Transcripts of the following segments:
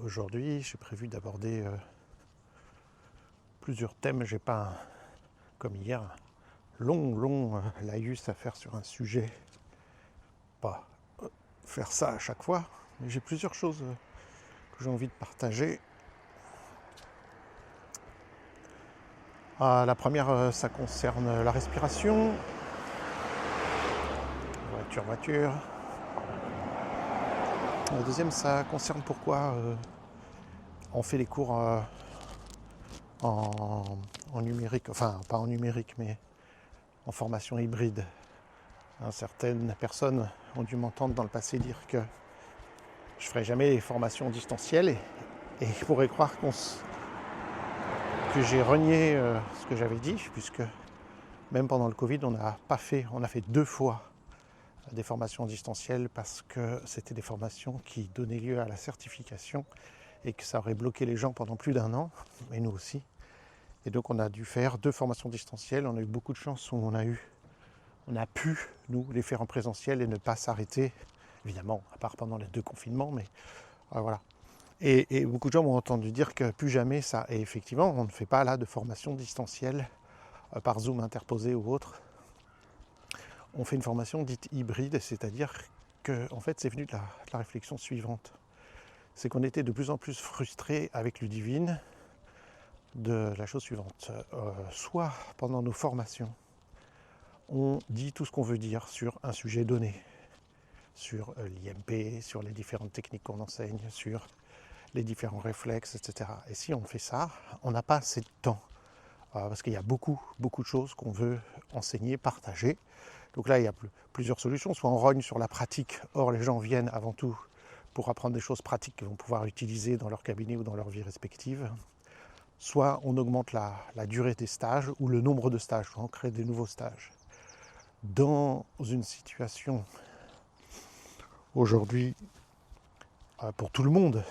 Aujourd'hui, j'ai prévu d'aborder plusieurs thèmes. J'ai pas, comme hier, un long laïus à faire sur un sujet. Pas faire ça à chaque fois, mais j'ai plusieurs choses que j'ai envie de partager. La première, ça concerne la respiration. Voiture. La deuxième, ça concerne pourquoi on fait les cours en numérique, enfin pas en numérique, mais en formation hybride. Certaines personnes ont dû m'entendre dans le passé dire que je ne ferai jamais les formations distancielles et ils pourraient croire que j'ai renié ce que j'avais dit, puisque même pendant le Covid, on a fait 2 fois des formations distancielles parce que c'était des formations qui donnaient lieu à la certification et que ça aurait bloqué les gens pendant plus d'1 an, et nous aussi. Et donc on a dû faire 2 formations distancielles. On a eu beaucoup de chance où on a pu, nous, les faire en présentiel et ne pas s'arrêter, évidemment, à part pendant les 2 confinements, mais voilà. Et beaucoup de gens m'ont entendu dire que plus jamais ça. Et effectivement, on ne fait pas là de formation distancielle par Zoom interposé ou autre. On fait une formation dite hybride, c'est-à-dire que, en fait, c'est venu de la réflexion suivante. C'est qu'on était de plus en plus frustrés avec Ludivine de la chose suivante. Soit pendant nos formations, on dit tout ce qu'on veut dire sur un sujet donné, sur l'IMP, sur les différentes techniques qu'on enseigne, sur les différents réflexes, etc. Et si on fait ça, on n'a pas assez de temps, parce qu'il y a beaucoup de choses qu'on veut enseigner, partager. Donc là, il y a plusieurs solutions. Soit on rogne sur la pratique, or les gens viennent avant tout pour apprendre des choses pratiques qu'ils vont pouvoir utiliser dans leur cabinet ou dans leur vie respective. Soit on augmente la durée des stages ou le nombre de stages, soit on crée des nouveaux stages. Dans une situation aujourd'hui, pour tout le monde,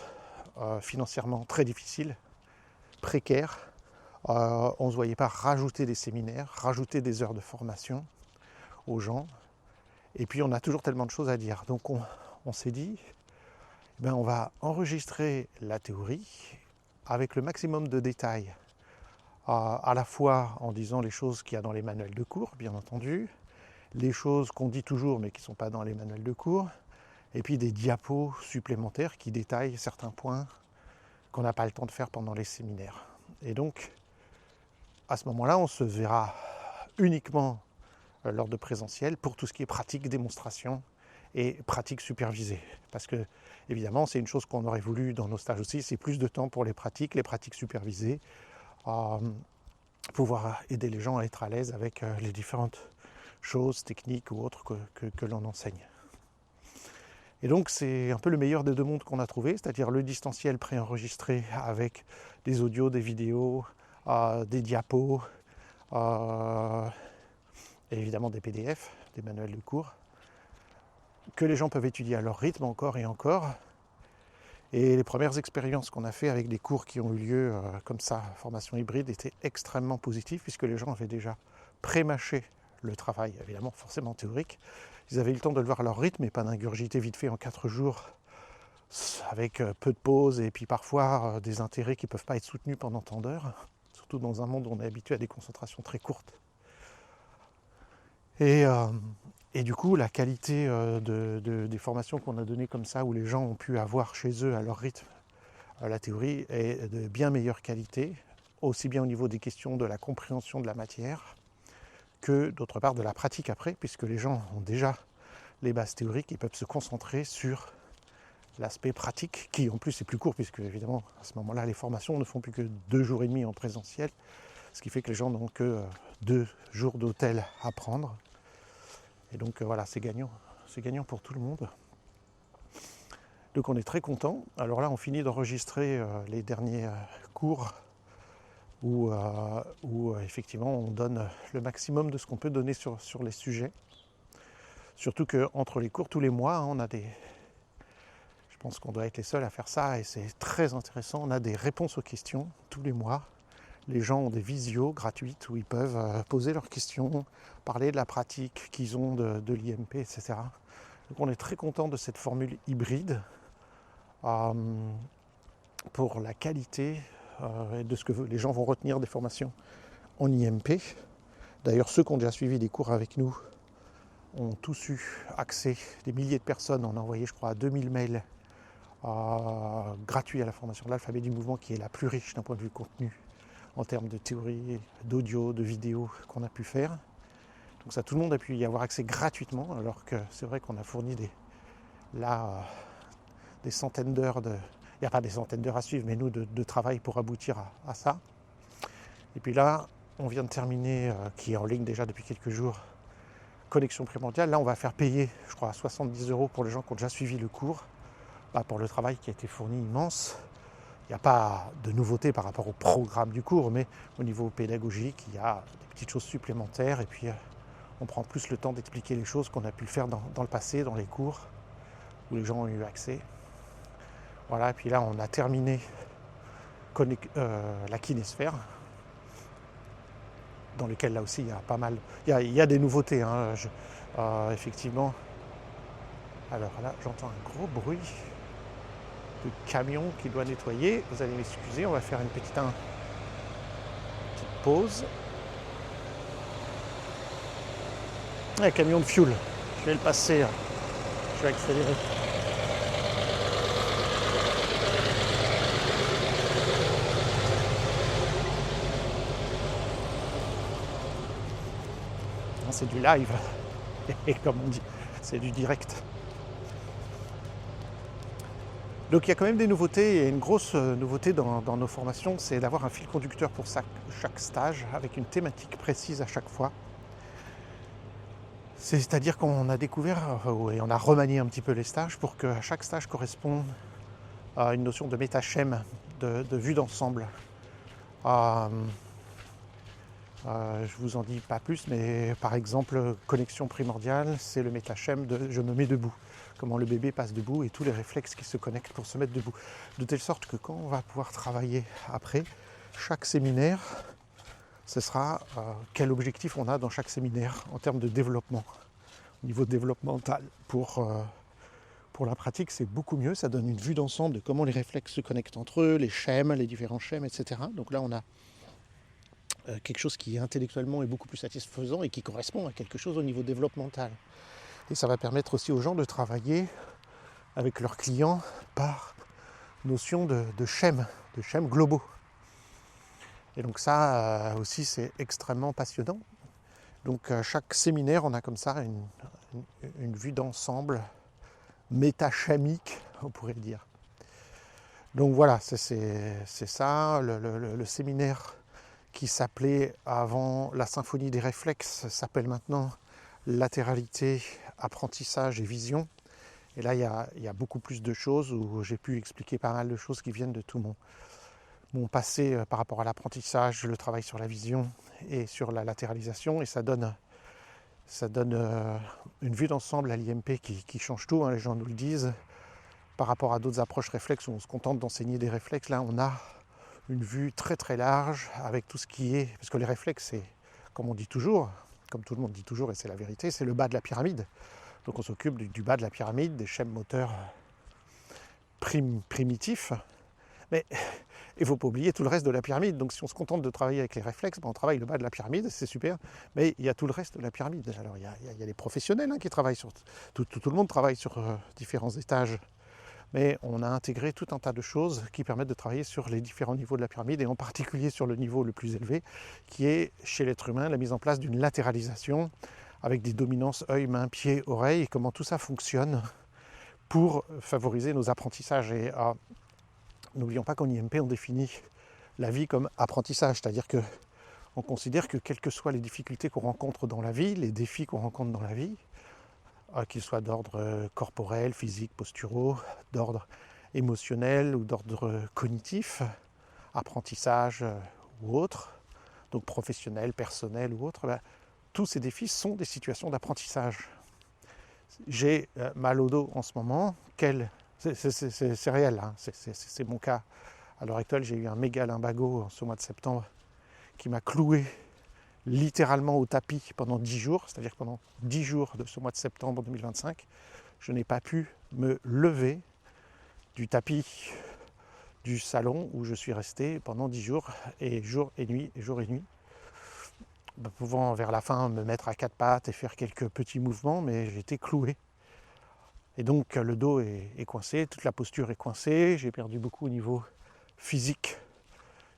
financièrement très difficile, précaire, on ne se voyait pas rajouter des séminaires, rajouter des heures de formation aux gens. Et puis on a toujours tellement de choses à dire. Donc on s'est dit, on va enregistrer la théorie avec le maximum de détails, à la fois en disant les choses qu'il y a dans les manuels de cours, bien entendu, les choses qu'on dit toujours mais qui ne sont pas dans les manuels de cours, et puis des diapos supplémentaires qui détaillent certains points qu'on n'a pas le temps de faire pendant les séminaires. Et donc, à ce moment-là, on se verra uniquement lors de présentiel pour tout ce qui est pratique, démonstration et pratique supervisée. Parce que, évidemment, c'est une chose qu'on aurait voulu dans nos stages aussi, c'est plus de temps pour les pratiques supervisées, pouvoir aider les gens à être à l'aise avec les différentes choses techniques ou autres que l'on enseigne. Et donc c'est un peu le meilleur des 2 mondes qu'on a trouvé, c'est-à-dire le distanciel préenregistré avec des audios, des vidéos, des diapos, et évidemment des PDF, des manuels de cours, que les gens peuvent étudier à leur rythme encore et encore. Et les premières expériences qu'on a fait avec des cours qui ont eu lieu comme ça, formation hybride, étaient extrêmement positives puisque les gens avaient déjà pré-mâché le travail, évidemment forcément théorique. Ils avaient eu le temps de le voir à leur rythme et pas d'ingurgiter vite fait en 4 jours avec peu de pauses et puis parfois des intérêts qui ne peuvent pas être soutenus pendant tant d'heures, surtout dans un monde où on est habitué à des concentrations très courtes. Et du coup, la qualité des formations qu'on a données comme ça, où les gens ont pu avoir chez eux à leur rythme la théorie, est de bien meilleure qualité, aussi bien au niveau des questions de la compréhension de la matière que d'autre part de la pratique après, puisque les gens ont déjà les bases théoriques et peuvent se concentrer sur l'aspect pratique, qui en plus est plus court, puisque évidemment à ce moment-là les formations ne font plus que 2 jours et demi en présentiel, ce qui fait que les gens n'ont que 2 jours d'hôtel à prendre. Et donc voilà, c'est gagnant pour tout le monde. Donc on est très content. Alors là, on finit d'enregistrer les derniers cours où effectivement on donne le maximum de ce qu'on peut donner sur les sujets. Surtout qu'entre les cours, tous les mois, on a des... Je pense qu'on doit être les seuls à faire ça et c'est très intéressant. On a des réponses aux questions tous les mois. Les gens ont des visios gratuites où ils peuvent poser leurs questions, parler de la pratique qu'ils ont de l'IMP, etc. Donc on est très content de cette formule hybride. pour la qualité et de ce que les gens vont retenir des formations en IMP. D'ailleurs, ceux qui ont déjà suivi des cours avec nous ont tous eu accès, des milliers de personnes, on a envoyé je crois à 2000 mails gratuits à la formation de l'alphabet du mouvement, qui est la plus riche d'un point de vue contenu en termes de théorie, d'audio, de vidéo qu'on a pu faire. Donc ça, tout le monde a pu y avoir accès gratuitement, alors que c'est vrai qu'on a fourni des centaines d'heures de... Il n'y a pas des centaines d'heures à suivre, mais nous, de travail pour aboutir à ça. Et puis là, on vient de terminer, qui est en ligne déjà depuis quelques jours, Connexion primordiale. Là, on va faire payer, je crois, 70 € pour les gens qui ont déjà suivi le cours, pour le travail qui a été fourni immense. Il n'y a pas de nouveauté par rapport au programme du cours, mais au niveau pédagogique, il y a des petites choses supplémentaires. Et puis, on prend plus le temps d'expliquer les choses qu'on a pu le faire dans le passé, dans les cours, où les gens ont eu accès. Voilà, et puis là, on a terminé la kinésphère, dans lequel là aussi il y a pas mal, il y a des nouveautés, hein, effectivement. Alors là, j'entends un gros bruit de camion qui doit nettoyer. Vous allez m'excuser, on va faire une petite pause. Un camion de fuel, je vais le passer, je vais accélérer. C'est du live, et comme on dit, c'est du direct. Donc il y a quand même des nouveautés, et une grosse nouveauté dans nos formations, c'est d'avoir un fil conducteur pour chaque stage, avec une thématique précise à chaque fois. C'est-à-dire qu'on a découvert, et on a remanié un petit peu les stages, pour que chaque stage corresponde à une notion de métachème, de vue d'ensemble. Je vous en dis pas plus, mais par exemple, connexion primordiale, c'est le métachème de je me mets debout. Comment le bébé passe debout et tous les réflexes qui se connectent pour se mettre debout. De telle sorte que quand on va pouvoir travailler après, chaque séminaire, ce sera quel objectif on a dans chaque séminaire en termes de développement, au niveau développemental. Pour la pratique, c'est beaucoup mieux, ça donne une vue d'ensemble de comment les réflexes se connectent entre eux, les schèmes, les différents schèmes, etc. Donc là, on a quelque chose qui intellectuellement est beaucoup plus satisfaisant et qui correspond à quelque chose au niveau développemental. Et ça va permettre aussi aux gens de travailler avec leurs clients par notion de schèmes globaux. Et donc ça aussi, c'est extrêmement passionnant. Donc chaque séminaire, on a comme ça une vue d'ensemble métachamique, on pourrait dire. Donc voilà, c'est ça, le séminaire qui s'appelait avant la symphonie des réflexes, s'appelle maintenant latéralité, apprentissage et vision. Et là, il y a beaucoup plus de choses où j'ai pu expliquer pas mal de choses qui viennent de tout mon passé par rapport à l'apprentissage, le travail sur la vision et sur la latéralisation. Et ça donne une vue d'ensemble à l'IMP qui change tout, hein, les gens nous le disent. Par rapport à d'autres approches réflexes où on se contente d'enseigner des réflexes, là on a une vue très très large avec tout ce qui est... Parce que les réflexes, c'est, comme on dit toujours, comme tout le monde dit toujours, et c'est la vérité, c'est le bas de la pyramide. Donc on s'occupe du bas de la pyramide, des schèmes moteurs primitifs. Mais il ne faut pas oublier tout le reste de la pyramide. Donc si on se contente de travailler avec les réflexes, on travaille le bas de la pyramide, c'est super. Mais il y a tout le reste de la pyramide. Alors il y a les professionnels qui travaillent sur... Tout le monde travaille sur différents étages. Mais on a intégré tout un tas de choses qui permettent de travailler sur les différents niveaux de la pyramide, et en particulier sur le niveau le plus élevé, qui est chez l'être humain la mise en place d'une latéralisation avec des dominances œil, main, pied, oreille, et comment tout ça fonctionne pour favoriser nos apprentissages. Et n'oublions pas qu'en IMP, on définit la vie comme apprentissage, c'est-à-dire qu'on considère que quelles que soient les difficultés qu'on rencontre dans la vie, les défis qu'on rencontre dans la vie, qu'ils soient d'ordre corporel, physique, posturaux, d'ordre émotionnel ou d'ordre cognitif, apprentissage ou autre, donc professionnel, personnel ou autre, tous ces défis sont des situations d'apprentissage. J'ai mal au dos en ce moment, c'est réel, hein, c'est mon cas. À l'heure actuelle, j'ai eu un méga lumbago ce mois de septembre qui m'a cloué littéralement au tapis pendant 10 jours, c'est-à-dire que pendant 10 jours de ce mois de septembre 2025, je n'ai pas pu me lever du tapis du salon où je suis resté pendant 10 jours, et jour et nuit, pouvant vers la fin me mettre à quatre pattes et faire quelques petits mouvements, mais j'étais cloué. Et donc le dos est coincé, toute la posture est coincée, j'ai perdu beaucoup au niveau physique,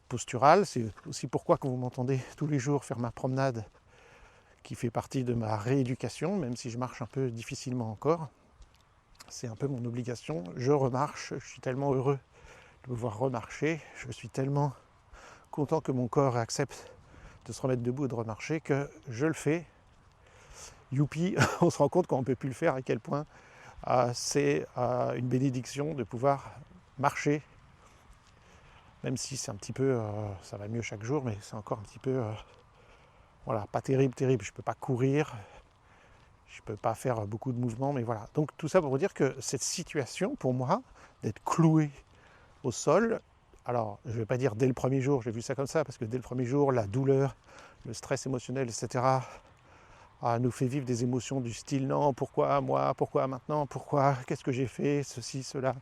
postural. C'est aussi pourquoi quand vous m'entendez tous les jours faire ma promenade, qui fait partie de ma rééducation, même si je marche un peu difficilement encore, c'est un peu mon obligation. Je remarche, je suis tellement heureux de pouvoir remarcher, je suis tellement content que mon corps accepte de se remettre debout et de remarcher que je le fais. Youpi, on se rend compte qu'on ne peut plus le faire, à quel point c'est une bénédiction de pouvoir marcher, même si c'est un petit peu, ça va mieux chaque jour, mais c'est encore un petit peu, voilà, pas terrible, je ne peux pas courir, je ne peux pas faire beaucoup de mouvements, mais voilà. Donc tout ça pour vous dire que cette situation, pour moi, d'être cloué au sol, alors je ne vais pas dire dès le premier jour, j'ai vu ça comme ça, parce que dès le premier jour, la douleur, le stress émotionnel, etc., nous fait vivre des émotions du style non, pourquoi moi, pourquoi maintenant, pourquoi, qu'est-ce que j'ai fait, ceci, cela,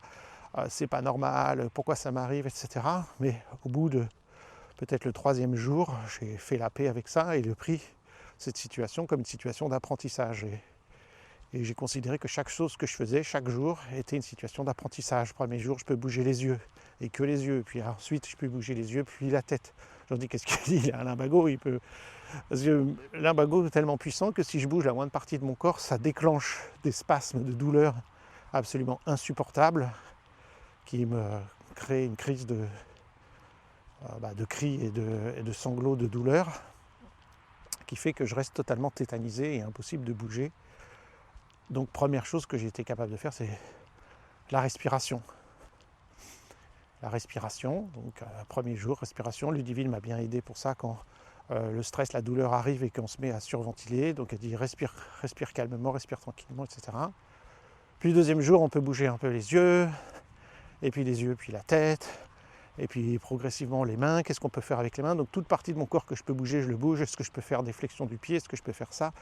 c'est pas normal, pourquoi ça m'arrive, etc. Mais au bout de peut-être le troisième jour, j'ai fait la paix avec ça et j'ai pris cette situation comme une situation d'apprentissage. Et j'ai considéré que chaque chose que je faisais chaque jour était une situation d'apprentissage. Premier jour, je peux bouger les yeux, et que les yeux. Puis ensuite, je peux bouger les yeux, puis la tête. Je me dis, qu'est-ce qu'il dit? Il a un lumbago, il peut... Parce que l'imbago est tellement puissant que si je bouge la moindre partie de mon corps, ça déclenche des spasmes de douleur absolument insupportables qui me créent une crise de cris et de sanglots de douleur qui fait que je reste totalement tétanisé et impossible de bouger. Donc première chose que j'ai été capable de faire, c'est la respiration. La respiration, donc premier jour, respiration. Ludivine m'a bien aidé pour ça quand le stress, la douleur arrive et qu'on se met à surventiler. Donc elle dit respire calmement, respire tranquillement, etc. Puis deuxième jour, on peut bouger un peu les yeux, et puis les yeux, puis la tête, et puis progressivement les mains. Qu'est-ce qu'on peut faire avec les mains? Donc toute partie de mon corps que je peux bouger, je le bouge. Est-ce que je peux faire des flexions du pied? Est-ce que je peux faire ça?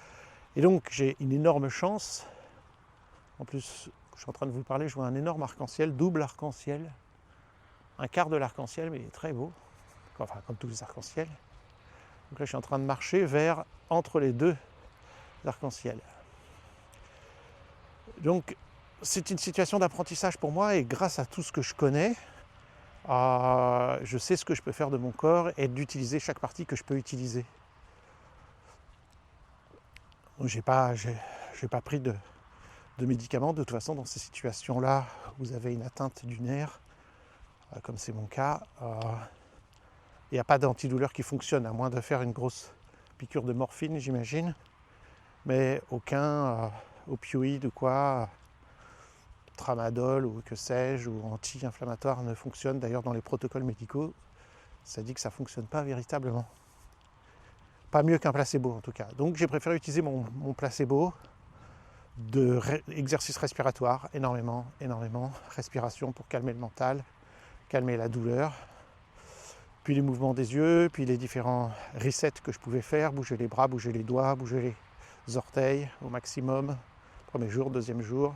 Et donc j'ai une énorme chance. En plus, je suis en train de vous parler, je vois un énorme arc-en-ciel, double arc-en-ciel, un quart de l'arc-en-ciel, mais il est très beau, enfin comme tous les arcs-en-ciel. Donc là, je suis en train de marcher entre les deux arcs-en-ciel. Donc, c'est une situation d'apprentissage pour moi, et grâce à tout ce que je connais, je sais ce que je peux faire de mon corps et d'utiliser chaque partie que je peux utiliser. Donc, j'ai pas pris de médicaments. De toute façon, dans ces situations-là, vous avez une atteinte du nerf, comme c'est mon cas. Il n'y a pas d'antidouleur qui fonctionne, à moins de faire une grosse piqûre de morphine, j'imagine. Mais aucun opioïde ou quoi, tramadol ou que sais-je, ou anti-inflammatoire ne fonctionne. D'ailleurs, dans les protocoles médicaux, ça dit que ça ne fonctionne pas véritablement. Pas mieux qu'un placebo, en tout cas. Donc, j'ai préféré utiliser mon placebo d'exercice respiratoire, énormément. Respiration pour calmer le mental, calmer la douleur. Puis les mouvements des yeux, puis les différents resets que je pouvais faire, bouger les bras, bouger les doigts, bouger les orteils au maximum. Premier jour, deuxième jour.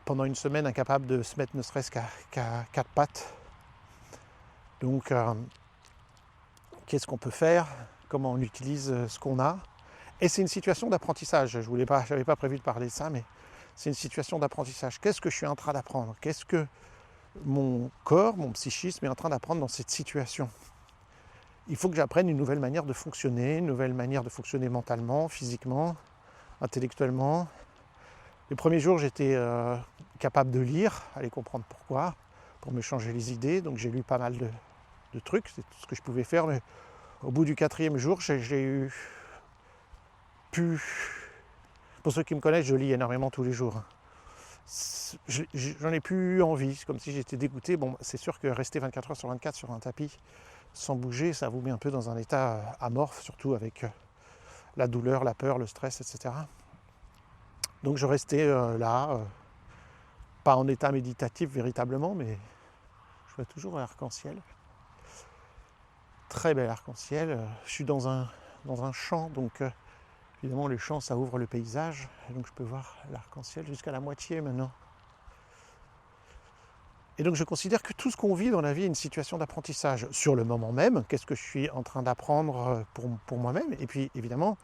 Pendant une semaine, incapable de se mettre ne serait-ce qu'à quatre pattes. Donc, qu'est-ce qu'on peut faire? Comment on utilise ce qu'on a? Et c'est une situation d'apprentissage. Je n'avais pas prévu de parler de ça, mais c'est une situation d'apprentissage. Qu'est-ce que je suis en train d'apprendre? Qu'est-ce que mon corps, mon psychisme est en train d'apprendre dans cette situation? Il faut que j'apprenne une nouvelle manière de fonctionner, mentalement, physiquement, intellectuellement. Les premiers jours, j'étais capable de lire, aller comprendre pourquoi, pour me changer les idées. Donc j'ai lu pas mal de trucs, c'est tout ce que je pouvais faire. Mais au bout du quatrième jour, j'ai pu... Pour ceux qui me connaissent, je lis énormément tous les jours. J'en ai plus envie, c'est comme si j'étais dégoûté. Bon, c'est sûr que rester 24 heures sur 24 sur un tapis sans bouger, ça vous met un peu dans un état amorphe, surtout avec la douleur, la peur, le stress, etc. Donc je restais là, pas en état méditatif véritablement, mais je vois toujours un arc-en-ciel. Très bel arc-en-ciel. Je suis dans un champ, donc évidemment le champ ça ouvre le paysage, et donc je peux voir l'arc-en-ciel jusqu'à la moitié maintenant. Et donc je considère que tout ce qu'on vit dans la vie est une situation d'apprentissage. Sur le moment même, qu'est-ce que je suis en train d'apprendre pour moi-même. Et puis évidemment,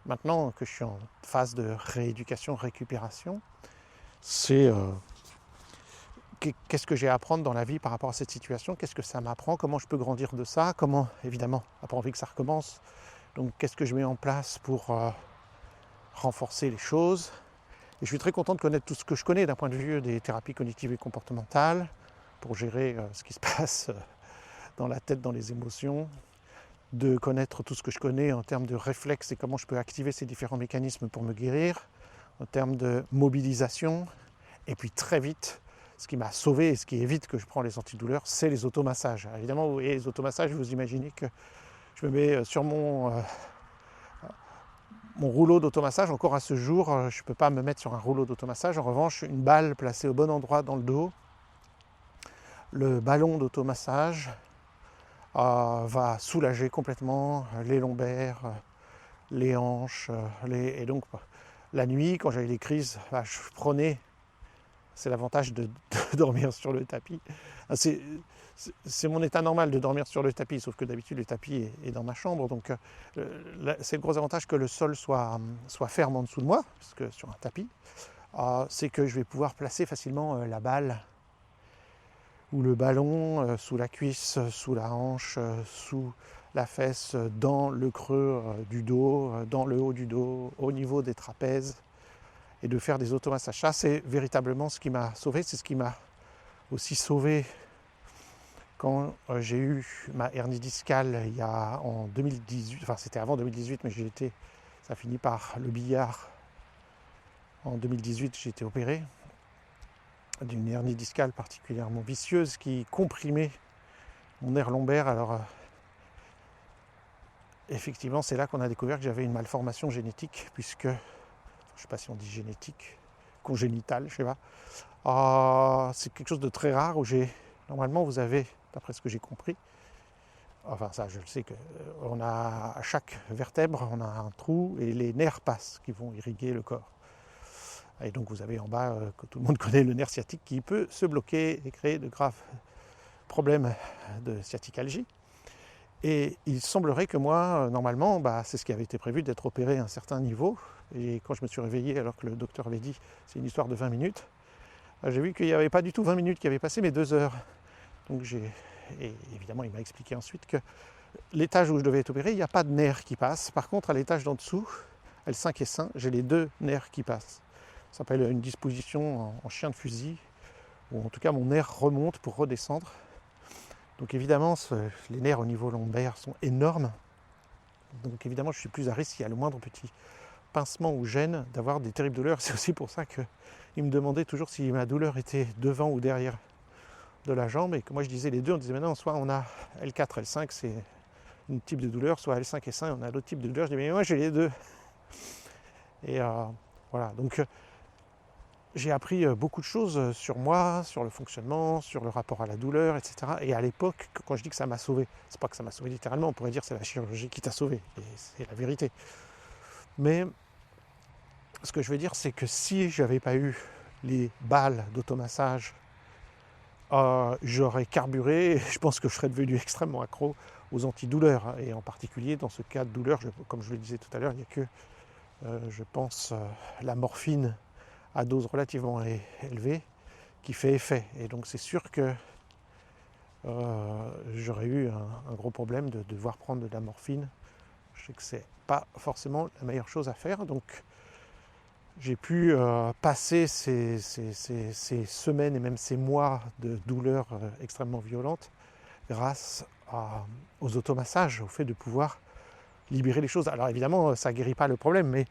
maintenant que je suis en phase de rééducation, récupération, c'est qu'est-ce que j'ai à apprendre dans la vie par rapport à cette situation, qu'est-ce que ça m'apprend, comment je peux grandir de ça, comment, évidemment, n'a pas envie que ça recommence. Donc qu'est-ce que je mets en place pour renforcer les choses. Et je suis très content de connaître tout ce que je connais d'un point de vue des thérapies cognitives et comportementales, pour gérer ce qui se passe dans la tête, dans les émotions, de connaître tout ce que je connais en termes de réflexes et comment je peux activer ces différents mécanismes pour me guérir, en termes de mobilisation, et puis très vite, ce qui m'a sauvé et ce qui évite que je prends les antidouleurs, c'est les automassages. Alors évidemment, vous voyez, les automassages, vous imaginez que je me mets sur mon rouleau d'automassage. Encore à ce jour, je ne peux pas me mettre sur un rouleau d'automassage. En revanche, une balle placée au bon endroit dans le dos, le ballon d'automassage va soulager complètement les lombaires, les hanches. Et donc, la nuit, quand j'avais des crises, je prenais, c'est l'avantage de dormir sur le tapis. C'est mon état normal de dormir sur le tapis, sauf que d'habitude le tapis est dans ma chambre. Donc c'est le gros avantage que le sol soit ferme en dessous de moi, parce que sur un tapis, c'est que je vais pouvoir placer facilement la balle ou le ballon sous la cuisse, sous la hanche, sous la fesse, dans le creux du dos, dans le haut du dos, au niveau des trapèzes, et de faire des automassages. Ça, c'est véritablement ce qui m'a sauvé, c'est ce qui m'a aussi sauvé quand j'ai eu ma hernie discale en 2018, enfin c'était avant 2018, mais ça a fini par le billard. En 2018, j'ai été opéré d'une hernie discale particulièrement vicieuse qui comprimait mon nerf lombaire. Alors effectivement, c'est là qu'on a découvert que j'avais une malformation génétique, puisque, je ne sais pas si on dit génétique, congénitale, je ne sais pas. C'est quelque chose de très rare où normalement vous avez, d'après ce que j'ai compris, enfin ça je le sais, qu'on a à chaque vertèbre, on a un trou et les nerfs passent qui vont irriguer le corps. Et donc vous avez en bas, que tout le monde connaît, le nerf sciatique qui peut se bloquer et créer de graves problèmes de sciaticalgie. Et il semblerait que moi, normalement, c'est ce qui avait été prévu, d'être opéré à un certain niveau. Et quand je me suis réveillé, alors que le docteur avait dit c'est une histoire de 20 minutes, j'ai vu qu'il n'y avait pas du tout 20 minutes qui avaient passé, mais 2 heures. Donc et évidemment, il m'a expliqué ensuite que l'étage où je devais être opéré, il n'y a pas de nerfs qui passent. Par contre, à l'étage d'en dessous, L5 et 5, j'ai les 2 nerfs qui passent. Ça s'appelle une disposition en chien de fusil, ou en tout cas mon nerf remonte pour redescendre. Donc évidemment, les nerfs au niveau lombaire sont énormes. Donc évidemment, je suis plus à risque s'il y a le moindre petit pincement ou gêne d'avoir des terribles douleurs. C'est aussi pour ça qu'il me demandait toujours si ma douleur était devant ou derrière de la jambe. Et que moi je disais les deux, on disait maintenant soit on a L4, L5, c'est un type de douleur, soit L5 et 5, on a d'autres types de douleurs. Je dis mais moi j'ai les deux. Et voilà, donc j'ai appris beaucoup de choses sur moi, sur le fonctionnement, sur le rapport à la douleur, etc. Et à l'époque, quand je dis que ça m'a sauvé, c'est pas que ça m'a sauvé littéralement, on pourrait dire que c'est la chirurgie qui t'a sauvé, et c'est la vérité. Mais ce que je veux dire, c'est que si j'avais pas eu les balles d'automassage, j'aurais carburé, et je pense que je serais devenu extrêmement accro aux antidouleurs. Et en particulier, dans ce cas de douleur, comme je le disais tout à l'heure, il n'y a que, je pense, la morphine à dose relativement élevée qui fait effet. Et donc c'est sûr que j'aurais eu un gros problème de devoir prendre de la morphine. Je sais que c'est pas forcément la meilleure chose à faire. Donc j'ai pu passer ces semaines et même ces mois de douleurs extrêmement violentes grâce aux automassages, au fait de pouvoir libérer les choses. Alors évidemment, ça ne guérit pas le problème, mais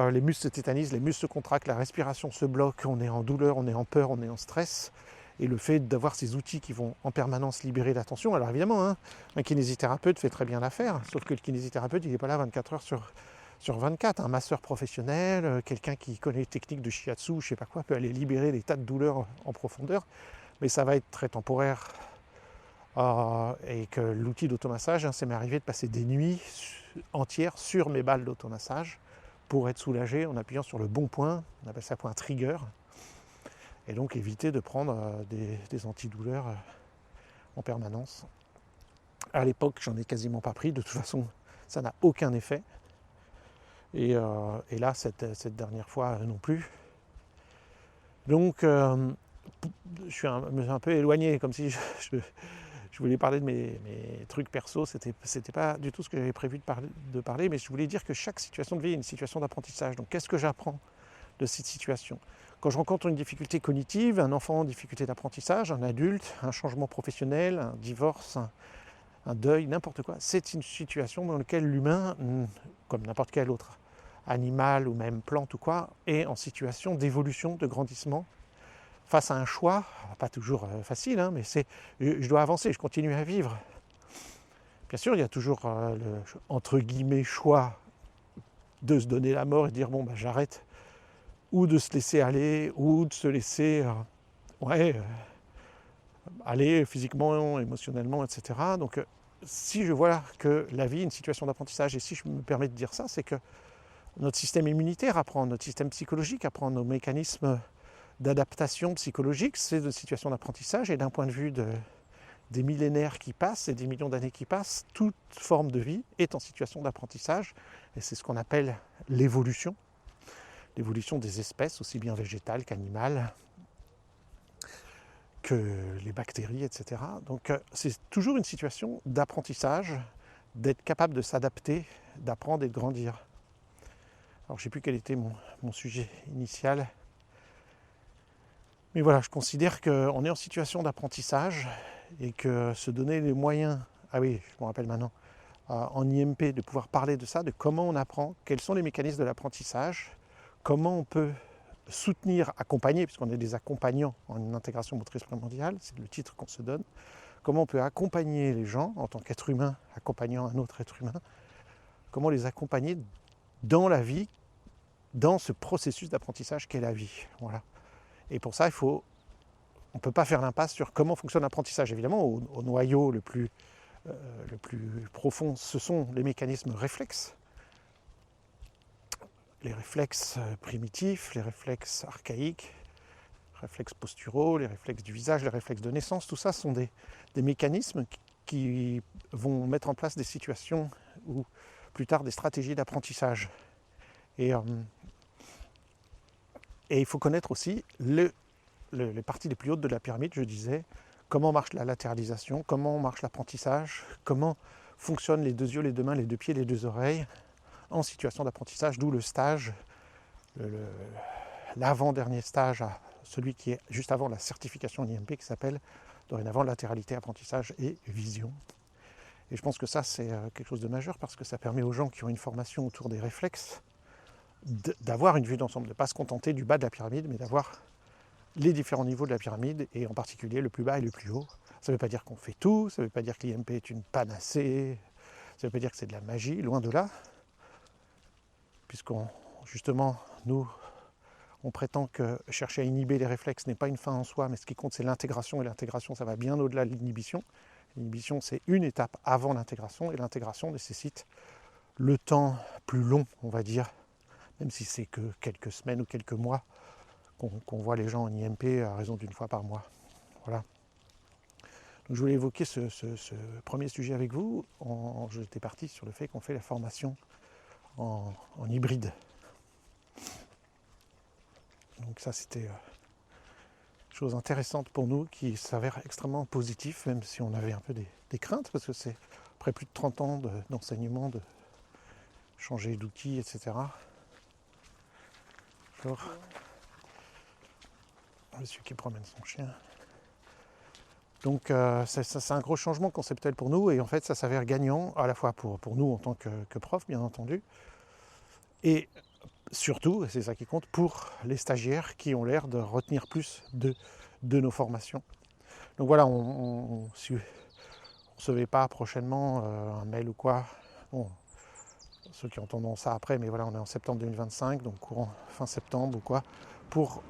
les muscles se tétanisent, les muscles se contractent, la respiration se bloque, on est en douleur, on est en peur, on est en stress. Et le fait d'avoir ces outils qui vont en permanence libérer la tension, alors évidemment, un kinésithérapeute fait très bien l'affaire, sauf que le kinésithérapeute, il n'est pas là 24 heures sur 24. Un masseur professionnel, quelqu'un qui connaît les techniques de shiatsu, je ne sais pas quoi, peut aller libérer des tas de douleurs en profondeur, mais ça va être très temporaire. Et que l'outil d'automassage, ça m'est arrivé de passer des nuits entières sur mes balles d'automassage pour être soulagé en appuyant sur le bon point, on appelle ça point trigger. et donc éviter de prendre des antidouleurs en permanence. À l'époque, j'en ai quasiment pas pris, de toute façon, ça n'a aucun effet. Et là, cette dernière fois, non plus. Donc, je suis un peu éloigné, comme si je voulais parler de mes trucs perso. C'était pas du tout ce que j'avais prévu de parler, mais je voulais dire que chaque situation de vie est une situation d'apprentissage. Donc, qu'est-ce que j'apprends de cette situation? Quand je rencontre une difficulté cognitive, un enfant en difficulté d'apprentissage, un adulte, un changement professionnel, un divorce, un deuil, n'importe quoi, c'est une situation dans laquelle l'humain, comme n'importe quel autre animal ou même plante ou quoi, est en situation d'évolution, de grandissement, face à un choix, pas toujours facile, hein, mais je dois avancer, je continue à vivre. Bien sûr, il y a toujours le, entre guillemets, choix de se donner la mort et de dire bon, j'arrête, ou de se laisser aller, ou de se laisser aller physiquement, émotionnellement, etc. Donc, si je vois que la vie est une situation d'apprentissage, et si je me permets de dire ça, c'est que notre système immunitaire apprend, notre système psychologique apprend, nos mécanismes d'adaptation psychologique, c'est une situation d'apprentissage, et d'un point de vue des millénaires qui passent et des millions d'années qui passent, toute forme de vie est en situation d'apprentissage, et c'est ce qu'on appelle l'évolution des espèces, aussi bien végétales qu'animales, que les bactéries, etc. Donc c'est toujours une situation d'apprentissage, d'être capable de s'adapter, d'apprendre et de grandir. Alors je ne sais plus quel était mon sujet initial, mais voilà, je considère qu'on est en situation d'apprentissage et que se donner les moyens, ah oui, je me rappelle maintenant, en IMP, de pouvoir parler de ça, de comment on apprend, quels sont les mécanismes de l'apprentissage, comment on peut soutenir, accompagner, puisqu'on est des accompagnants en intégration motrice primordiale, c'est le titre qu'on se donne, comment on peut accompagner les gens en tant qu'être humain, accompagnant un autre être humain, comment les accompagner dans la vie, dans ce processus d'apprentissage qu'est la vie. Voilà. Et pour ça, on ne peut pas faire l'impasse sur comment fonctionne l'apprentissage. Évidemment, au noyau le plus profond, ce sont les mécanismes réflexes. Les réflexes primitifs, les réflexes archaïques, les réflexes posturaux, les réflexes du visage, les réflexes de naissance, tout ça sont des mécanismes qui vont mettre en place des situations ou plus tard des stratégies d'apprentissage. Et il faut connaître aussi les parties les plus hautes de la pyramide, je disais, comment marche la latéralisation, comment marche l'apprentissage, comment fonctionnent les deux yeux, les deux mains, les deux pieds, les deux oreilles, en situation d'apprentissage, d'où le stage, l'avant-dernier stage, celui qui est juste avant la certification IMP, qui s'appelle dorénavant latéralité, apprentissage et vision. Et je pense que ça, c'est quelque chose de majeur, parce que ça permet aux gens qui ont une formation autour des réflexes d'avoir une vue d'ensemble, de ne pas se contenter du bas de la pyramide, mais d'avoir les différents niveaux de la pyramide, et en particulier le plus bas et le plus haut. Ça ne veut pas dire qu'on fait tout, ça ne veut pas dire que l'IMP est une panacée, ça ne veut pas dire que c'est de la magie, loin de là, justement, nous, on prétend que chercher à inhiber les réflexes n'est pas une fin en soi, mais ce qui compte, c'est l'intégration, et l'intégration, ça va bien au-delà de l'inhibition. L'inhibition, c'est une étape avant l'intégration, et l'intégration nécessite le temps plus long, on va dire, même si c'est que quelques semaines ou quelques mois qu'on voit les gens en IMP à raison d'une fois par mois. Voilà. Donc je voulais évoquer ce premier sujet avec vous. J'étais parti sur le fait qu'on fait la formation en hybride. Donc ça, c'était une chose intéressante pour nous, qui s'avère extrêmement positif, même si on avait un peu des craintes, parce que c'est après plus de 30 ans d'enseignement, de changer d'outils, etc. Alors, monsieur qui promène son chien. Donc c'est un gros changement conceptuel pour nous, et en fait ça s'avère gagnant à la fois pour nous en tant que prof, bien entendu, et surtout, et c'est ça qui compte, pour les stagiaires qui ont l'air de retenir plus de nos formations. Donc voilà, si vous ne recevez pas prochainement un mail ou quoi, bon, ceux qui entendront ça après, mais voilà, on est en septembre 2025, donc courant fin septembre ou quoi, pour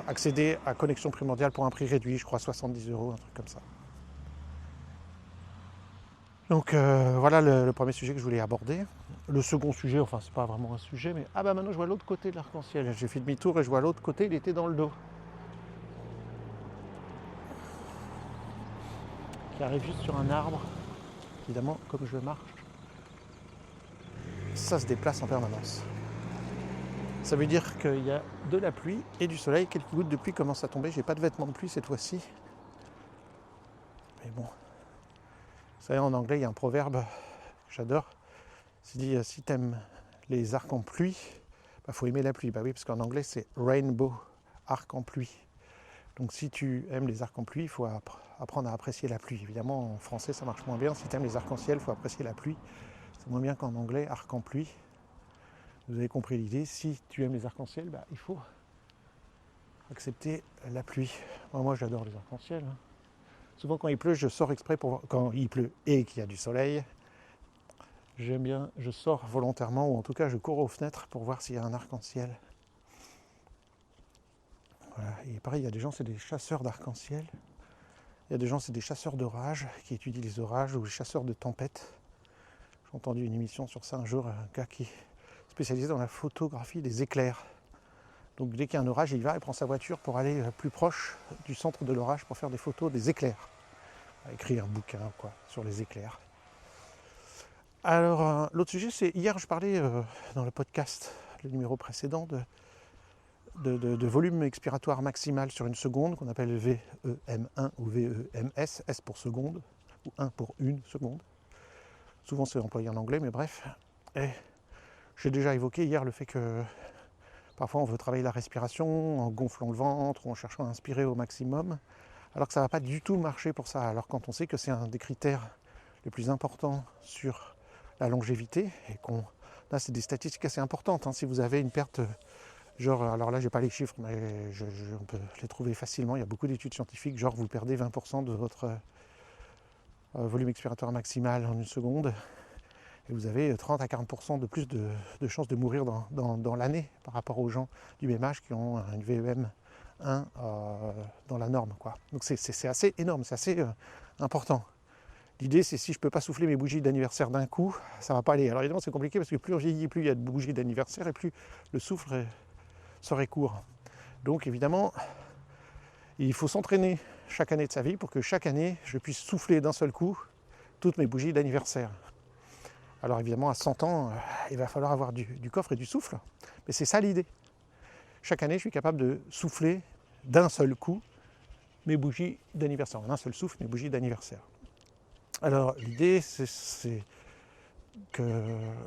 accéder à Connexion Primordiale pour un prix réduit, je crois 70 €, un truc comme ça. Donc voilà le premier sujet que je voulais aborder. Le second sujet, enfin c'est pas vraiment un sujet, mais maintenant je vois l'autre côté de l'arc-en-ciel. J'ai fait demi-tour et je vois l'autre côté, il était dans le dos. qui arrive juste sur un arbre. Évidemment, comme je marche, ça se déplace en permanence. Ça veut dire qu'il y a de la pluie et du soleil. Quelques gouttes de pluie commencent à tomber. J'ai pas de vêtements de pluie cette fois-ci. Mais bon. Vous savez, en anglais, il y a un proverbe que j'adore. Il dit si t'aimes les arcs en pluie, bah, faut aimer la pluie. Bah oui, parce qu'en anglais, c'est rainbow, arc en pluie. Donc si tu aimes les arcs en pluie, il faut apprendre à apprécier la pluie. Évidemment, en français, ça marche moins bien. Si tu aimes les arcs-en-ciel, il faut apprécier la pluie. C'est moins bien qu'en anglais, arc en pluie. Vous avez compris l'idée. Si tu aimes les arcs-en-ciel, bah, il faut accepter la pluie. Moi j'adore les arcs-en-ciel. Souvent quand il pleut, je sors exprès pour voir. Quand il pleut et qu'il y a du soleil, j'aime bien, je sors volontairement, ou en tout cas je cours aux fenêtres pour voir s'il y a un arc-en-ciel. Voilà. Et pareil, il y a des gens, c'est des chasseurs d'arc-en-ciel. Il y a des gens, c'est des chasseurs d'orages, qui étudient les orages, ou les chasseurs de tempêtes. J'ai entendu une émission sur ça un jour, un gars qui est spécialisé dans la photographie des éclairs. Donc dès qu'il y a un orage, il va et prend sa voiture pour aller plus proche du centre de l'orage pour faire des photos des éclairs. Écrire un bouquin sur les éclairs. Alors l'autre sujet, c'est hier je parlais dans le podcast, le numéro précédent, de volume expiratoire maximal sur une seconde, qu'on appelle VEM1 ou VEMS, S pour seconde, ou 1 pour une seconde. Souvent c'est employé en anglais, mais bref. Et j'ai déjà évoqué hier le fait que parfois on veut travailler la respiration en gonflant le ventre ou en cherchant à inspirer au maximum, alors que ça ne va pas du tout marcher pour ça. Alors quand on sait que c'est un des critères les plus importants sur la longévité, et là c'est des statistiques assez importantes, hein. Si vous avez une perte, alors là j'ai pas les chiffres, mais on peut les trouver facilement, il y a beaucoup d'études scientifiques, genre vous perdez 20% de votre volume expiratoire maximal en une seconde, et vous avez 30 à 40% de plus de chances de mourir dans l'année par rapport aux gens du même âge qui ont une VEM1 dans la norme, quoi. Donc c'est assez énorme, c'est assez important. L'idée, c'est si je ne peux pas souffler mes bougies d'anniversaire d'un coup, ça ne va pas aller. Alors évidemment, c'est compliqué parce que plus on vieillit, plus il y a de bougies d'anniversaire et plus le souffle serait court. Donc évidemment, il faut s'entraîner chaque année de sa vie pour que chaque année, je puisse souffler d'un seul coup toutes mes bougies d'anniversaire. Alors évidemment, à 100 ans, il va falloir avoir du coffre et du souffle. Mais c'est ça l'idée. Chaque année, je suis capable de souffler d'un seul coup mes bougies d'anniversaire. En un seul souffle, mes bougies d'anniversaire. Alors l'idée,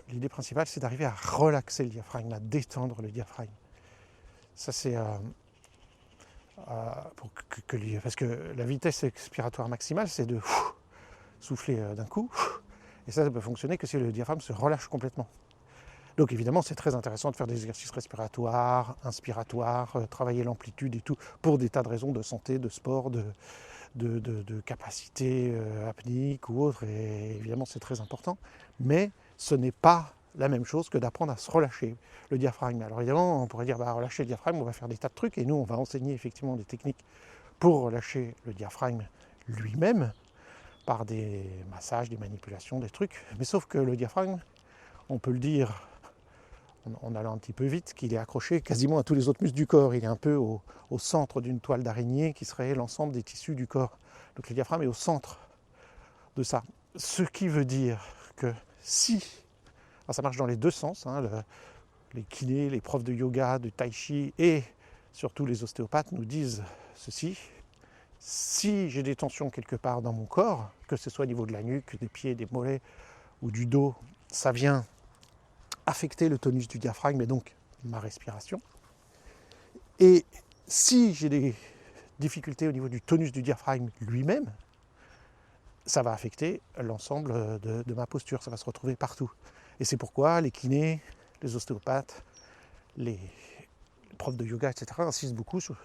l'idée principale, c'est d'arriver à relaxer le diaphragme, à détendre le diaphragme. Ça, c'est parce que la vitesse expiratoire maximale, c'est de souffler d'un coup. Et ça peut fonctionner que si le diaphragme se relâche complètement. Donc évidemment, c'est très intéressant de faire des exercices respiratoires, inspiratoires, travailler l'amplitude et tout, pour des tas de raisons de santé, de sport, de capacité apnéique ou autre, et évidemment c'est très important, mais ce n'est pas la même chose que d'apprendre à se relâcher le diaphragme. Alors évidemment, on pourrait dire, relâcher le diaphragme, on va faire des tas de trucs, et nous on va enseigner effectivement des techniques pour relâcher le diaphragme lui-même, par des massages, des manipulations, des trucs, mais sauf que le diaphragme, on peut le dire en allant un petit peu vite, qu'il est accroché quasiment à tous les autres muscles du corps. Il est un peu au centre d'une toile d'araignée qui serait l'ensemble des tissus du corps. Donc le diaphragme est au centre de ça. Ce qui veut dire que si, alors ça marche dans les deux sens, hein, les kinés, les profs de yoga, de tai chi et surtout les ostéopathes nous disent ceci: si j'ai des tensions quelque part dans mon corps, que ce soit au niveau de la nuque, des pieds, des mollets ou du dos, ça vient affecter le tonus du diaphragme et donc ma respiration. Et si j'ai des difficultés au niveau du tonus du diaphragme lui-même, ça va affecter l'ensemble de ma posture, ça va se retrouver partout. Et c'est pourquoi les kinés, les ostéopathes, les profs de yoga, etc. insistent beaucoup sur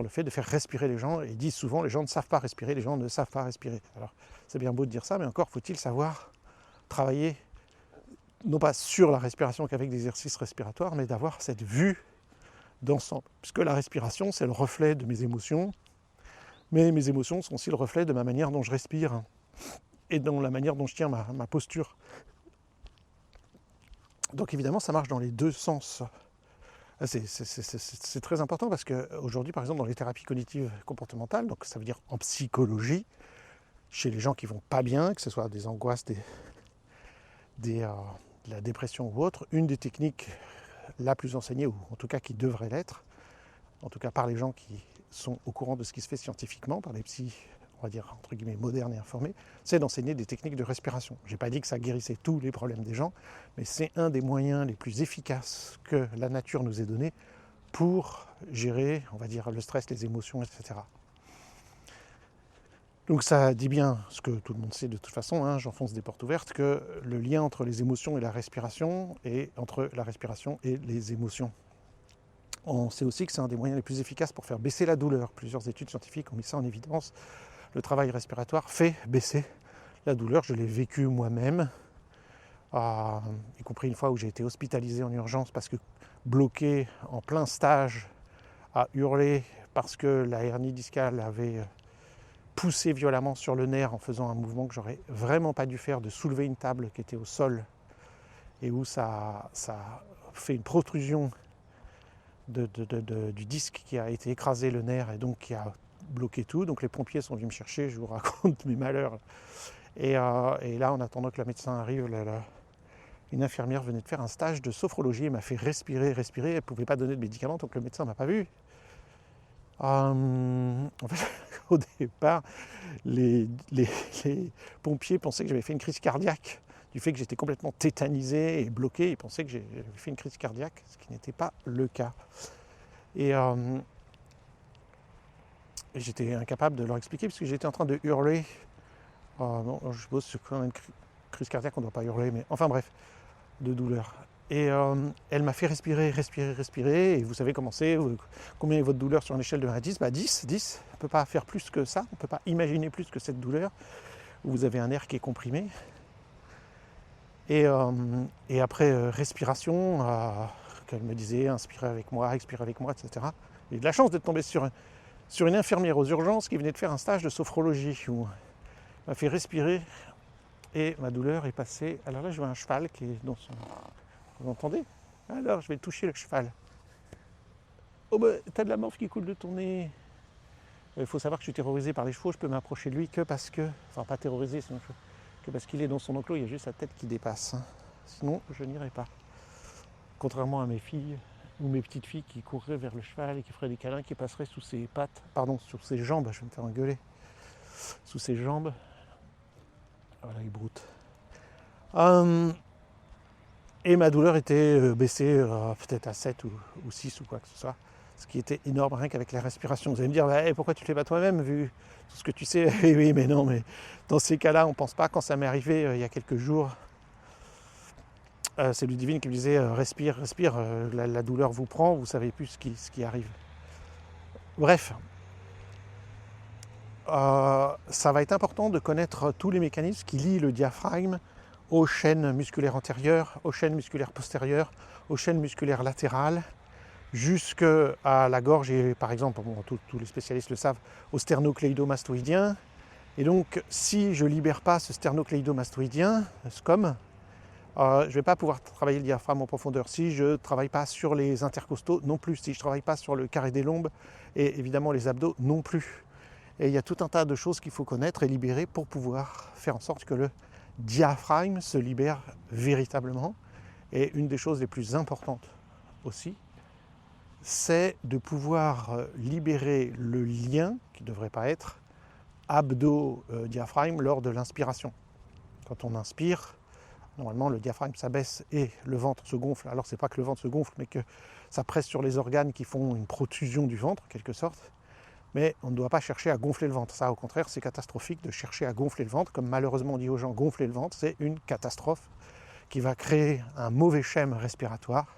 le fait de faire respirer les gens, et disent souvent les gens ne savent pas respirer, les gens ne savent pas respirer. Alors c'est bien beau de dire ça, mais encore faut-il savoir travailler non pas sur la respiration qu'avec des exercices respiratoires, mais d'avoir cette vue d'ensemble. Puisque la respiration, c'est le reflet de mes émotions, mais mes émotions sont aussi le reflet de ma manière dont je respire et dans la manière dont je tiens ma posture. Donc évidemment, ça marche dans les deux sens. C'est très important parce qu'aujourd'hui, par exemple, dans les thérapies cognitives comportementales, donc ça veut dire en psychologie, chez les gens qui vont pas bien, que ce soit des angoisses, de la dépression ou autre, une des techniques la plus enseignée, ou en tout cas qui devrait l'être, en tout cas par les gens qui sont au courant de ce qui se fait scientifiquement, par les psys, on va dire entre guillemets modernes et informés, c'est d'enseigner des techniques de respiration. Je n'ai pas dit que ça guérissait tous les problèmes des gens, mais c'est un des moyens les plus efficaces que la nature nous ait donné pour gérer, on va dire, le stress, les émotions, etc. Donc ça dit bien ce que tout le monde sait de toute façon, hein, j'enfonce des portes ouvertes, que le lien entre les émotions et la respiration, et entre la respiration et les émotions. On sait aussi que c'est un des moyens les plus efficaces pour faire baisser la douleur. Plusieurs études scientifiques ont mis ça en évidence. Le travail respiratoire fait baisser la douleur. Je l'ai vécu moi-même, y compris une fois où j'ai été hospitalisé en urgence parce que bloqué en plein stage à hurler parce que la hernie discale avait poussé violemment sur le nerf en faisant un mouvement que j'aurais vraiment pas dû faire, de soulever une table qui était au sol et où ça fait une protrusion du disque qui a été écrasé le nerf et donc qui a bloqué tout. Donc les pompiers sont venus me chercher, je vous raconte mes malheurs. Et là, en attendant que le médecin arrive, une infirmière venait de faire un stage de sophrologie et m'a fait respirer. Elle ne pouvait pas donner de médicaments, donc le médecin ne m'a pas vu. En fait, au départ, les pompiers pensaient que j'avais fait une crise cardiaque. Du fait que j'étais complètement tétanisé et bloqué, ils pensaient que j'avais fait une crise cardiaque, ce qui n'était pas le cas. Et j'étais incapable de leur expliquer parce que j'étais en train de hurler. Non, je suppose que quand on a une crise cardiaque, on ne doit pas hurler, mais enfin bref, de douleur. Et elle m'a fait respirer. Et vous savez comment c'est, combien est votre douleur sur une échelle de 1 à 10 ? 10. On ne peut pas faire plus que ça, on ne peut pas imaginer plus que cette douleur, où vous avez un air qui est comprimé. Et après, respiration, qu'elle me disait, inspirez avec moi, expirez avec moi, etc. J'ai eu de la chance d'être tombé sur une infirmière aux urgences qui venait de faire un stage de sophrologie, où elle m'a fait respirer, et ma douleur est passée. Alors là, je vois un cheval qui est dans son... Vous entendez ? Alors, je vais toucher le cheval. Oh bah, t'as de la morphe qui coule de ton nez. Il faut savoir que je suis terrorisé par les chevaux, je peux m'approcher de lui que parce que... Enfin, pas terrorisé, sinon que parce qu'il est dans son enclos, il y a juste sa tête qui dépasse. Sinon, je n'irai pas. Contrairement à mes filles ou mes petites filles qui courraient vers le cheval et qui feraient des câlins, qui passeraient sous ses pattes, pardon, sous ses jambes, je vais me faire engueuler. Sous ses jambes. Voilà, il broute. Et ma douleur était baissée peut-être à 7 ou 6 ou quoi que ce soit. Ce qui était énorme rien qu'avec la respiration. Vous allez me dire, bah, pourquoi tu ne le fais pas toi-même vu tout ce que tu sais ? Oui, mais non, mais dans ces cas-là, on ne pense pas. Quand ça m'est arrivé il y a quelques jours, c'est Ludivine qui me disait, respire, la douleur vous prend, vous ne savez plus ce qui arrive. Bref, ça va être important de connaître tous les mécanismes qui lient le diaphragme aux chaînes musculaires antérieures, aux chaînes musculaires postérieures, aux chaînes musculaires latérales, jusqu'à la gorge et par exemple, bon, tous les spécialistes le savent, au sternocléidomastoïdien. Et donc, si je ne libère pas ce sternocléidomastoïdien, SCOM, je ne vais pas pouvoir travailler le diaphragme en profondeur. Si je ne travaille pas sur les intercostaux, non plus. Si je ne travaille pas sur le carré des lombes et évidemment les abdos, non plus. Et il y a tout un tas de choses qu'il faut connaître et libérer pour pouvoir faire en sorte que le diaphragme se libère véritablement. Et une des choses les plus importantes aussi, c'est de pouvoir libérer le lien, qui ne devrait pas être, abdos-diaphragme lors de l'inspiration. Quand on inspire, normalement le diaphragme s'abaisse et le ventre se gonfle. Alors c'est pas que le ventre se gonfle, mais que ça presse sur les organes qui font une protrusion du ventre, en quelque sorte. Mais on ne doit pas chercher à gonfler le ventre. Ça, au contraire, c'est catastrophique de chercher à gonfler le ventre. Comme malheureusement on dit aux gens, gonfler le ventre, c'est une catastrophe qui va créer un mauvais schème respiratoire.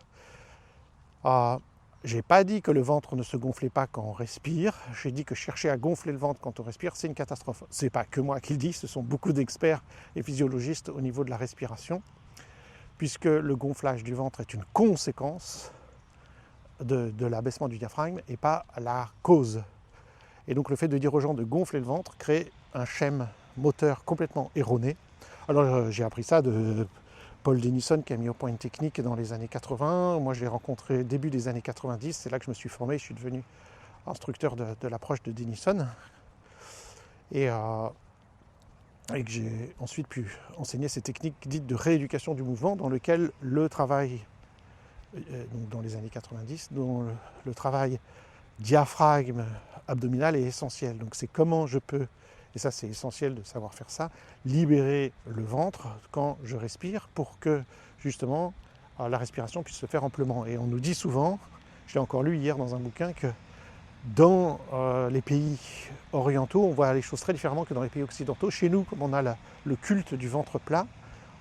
J'ai pas dit que le ventre ne se gonflait pas quand on respire. J'ai dit que chercher à gonfler le ventre quand on respire, c'est une catastrophe. C'est pas que moi qui le dis, ce sont beaucoup d'experts et physiologistes au niveau de la respiration, puisque le gonflage du ventre est une conséquence de l'abaissement du diaphragme et pas la cause. Et donc le fait de dire aux gens de gonfler le ventre crée un schème moteur complètement erroné. Alors j'ai appris ça de Paul Denison qui a mis au point une technique dans les années 80. Moi je l'ai rencontré début des années 90, c'est là que je me suis formé, je suis devenu instructeur de l'approche de Denison. Et et que j'ai ensuite pu enseigner ces techniques dites de rééducation du mouvement, dans lequel le travail, donc dans les années 90, dont le travail diaphragme abdominal est essentiel. Donc c'est comment je peux, et ça c'est essentiel de savoir faire ça, libérer le ventre quand je respire pour que justement la respiration puisse se faire amplement. Et on nous dit souvent, je l'ai encore lu hier dans un bouquin, que dans les pays orientaux, on voit les choses très différemment que dans les pays occidentaux. Chez nous, comme on a le culte du ventre plat,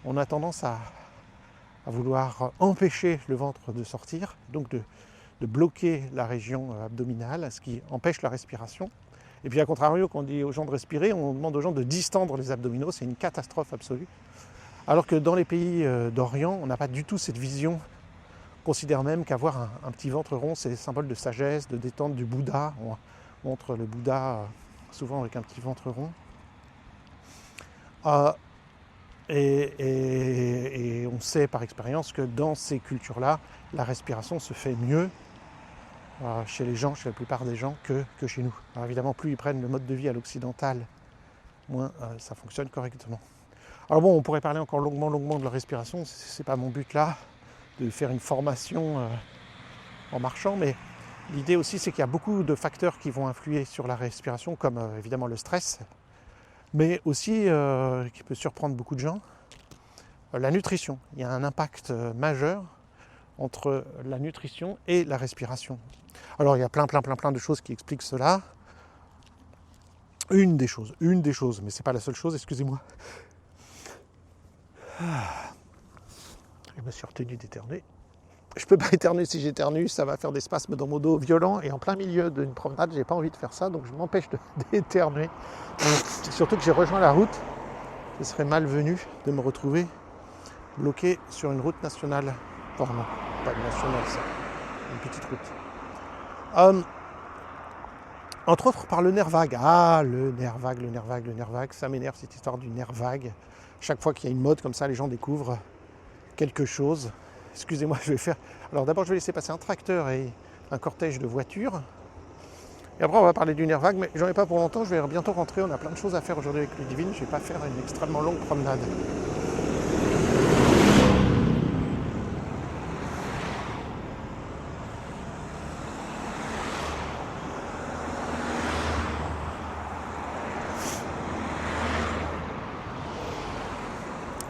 on a tendance à vouloir empêcher le ventre de sortir, donc de bloquer la région abdominale, ce qui empêche la respiration. Et puis à contrario, quand on dit aux gens de respirer, on demande aux gens de distendre les abdominaux, c'est une catastrophe absolue. Alors que dans les pays d'Orient, on n'a pas du tout cette vision. On considère même qu'avoir un petit ventre rond, c'est symbole de sagesse, de détente du Bouddha. On montre le Bouddha souvent avec un petit ventre rond. Et on sait par expérience que dans ces cultures-là, la respiration se fait mieux chez les gens, chez la plupart des gens, que chez nous. Alors évidemment, plus ils prennent le mode de vie à l'occidental, moins ça fonctionne correctement. Alors bon, on pourrait parler encore longuement de la respiration, c'est pas mon but là, de faire une formation en marchant, mais l'idée aussi c'est qu'il y a beaucoup de facteurs qui vont influer sur la respiration, comme évidemment le stress, mais aussi, qui peut surprendre beaucoup de gens, la nutrition. Il y a un impact majeur entre la nutrition et la respiration. Alors il y a plein de choses qui expliquent cela. Une des choses, mais c'est pas la seule chose, excusez-moi. Je me suis retenu d'éternuer. Je peux pas éternuer, si j'éternue, ça va faire des spasmes dans mon dos violents, et en plein milieu d'une promenade, j'ai pas envie de faire ça, donc je m'empêche d'éternuer. Surtout que j'ai rejoint la route, ce serait malvenu de me retrouver bloqué sur une route nationale. Enfin non, pas une nationale, ça, une petite route. Entre autres par le nerf vague. Ah, le nerf vague, ça m'énerve cette histoire du nerf vague. Chaque fois qu'il y a une mode comme ça, les gens découvrent quelque chose. Excusez-moi, je vais faire... Alors d'abord, je vais laisser passer un tracteur et un cortège de voitures. Et après, on va parler du nerf vague, mais j'en ai pas pour longtemps, je vais bientôt rentrer. On a plein de choses à faire aujourd'hui avec Ludivine. Je ne vais pas faire une extrêmement longue promenade.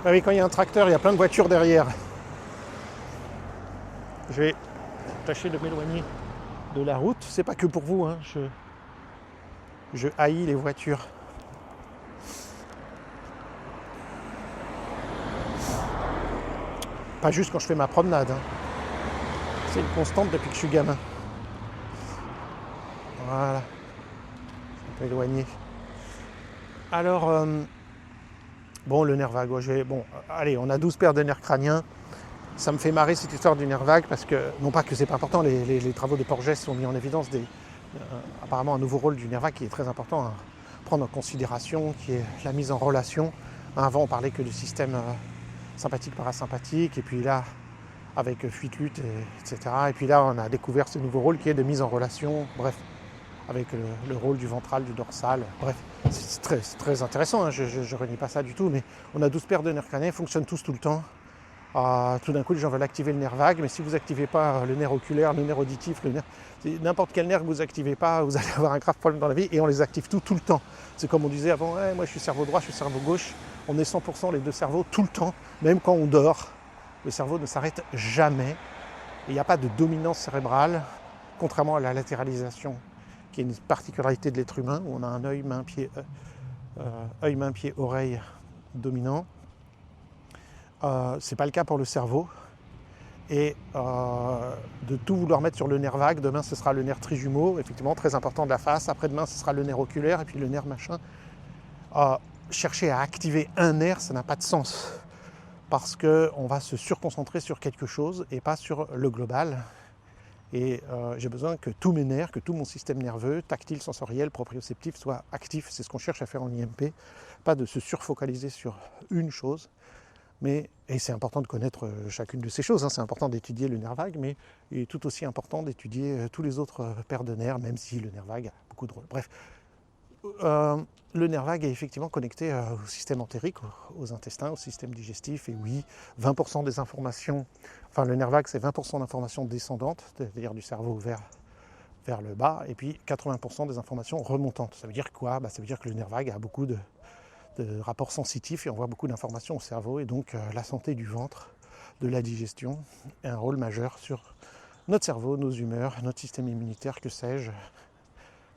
Ah oui, quand il y a un tracteur, il y a plein de voitures derrière. Je vais tâcher de m'éloigner de la route. C'est pas que pour vous, hein. Je haïs les voitures. Pas juste quand je fais ma promenade, hein. C'est une constante depuis que je suis gamin. Voilà. Un peu éloigné. Alors, bon, le nerf vague. Bon, allez, on a 12 paires de nerfs crâniens. Ça me fait marrer cette histoire du nerf vague parce que, non pas que c'est pas important, les travaux de Porges ont mis en évidence apparemment un nouveau rôle du nerf vague qui est très important à prendre en considération, qui est la mise en relation. Avant, on parlait que du système sympathique-parasympathique, et puis là, avec fuite-lutte, etc. Et puis là, on a découvert ce nouveau rôle qui est de mise en relation, bref, avec le rôle du ventral, du dorsal, bref. C'est très intéressant, hein, je ne renie pas ça du tout, mais on a 12 paires de nerfs crâniens, ils fonctionnent tous tout le temps. Tout d'un coup, les gens veulent activer le nerf vague, mais si vous n'activez pas le nerf oculaire, le nerf auditif, n'importe quel nerf que vous n'activez pas, vous allez avoir un grave problème dans la vie, et on les active tout le temps. C'est comme on disait avant, ouais, moi je suis cerveau droit, je suis cerveau gauche, on est 100% les deux cerveaux tout le temps, même quand on dort. Le cerveau ne s'arrête jamais, et il n'y a pas de dominance cérébrale, contrairement à la latéralisation, qui est une particularité de l'être humain, où on a un œil, main, pied, oreille dominant. C'est pas le cas pour le cerveau. Et de tout vouloir mettre sur le nerf vague, demain ce sera le nerf trijumeau, effectivement très important de la face, après-demain ce sera le nerf oculaire, et puis le nerf machin. Chercher à activer un nerf, ça n'a pas de sens, parce qu'on va se surconcentrer sur quelque chose et pas sur le global. Et j'ai besoin que tous mes nerfs, que tout mon système nerveux, tactile, sensoriel, proprioceptif, soit actif. C'est ce qu'on cherche à faire en IMP, pas de se surfocaliser sur une chose. Et c'est important de connaître chacune de ces choses, hein. C'est important d'étudier le nerf vague, mais il est tout aussi important d'étudier tous les autres paires de nerfs, même si le nerf vague a beaucoup de rôles. Bref, le nerf vague est effectivement connecté au système entérique, aux intestins, au système digestif. Et oui, 20% des informations, enfin le nerf vague c'est 20% d'informations descendantes, c'est-à-dire du cerveau vers le bas, et puis 80% des informations remontantes. Ça veut dire quoi? Ça veut dire que le nerf vague a beaucoup de rapports sensitifs et envoie beaucoup d'informations au cerveau. Et donc la santé du ventre, de la digestion, a un rôle majeur sur notre cerveau, nos humeurs, notre système immunitaire, que sais-je,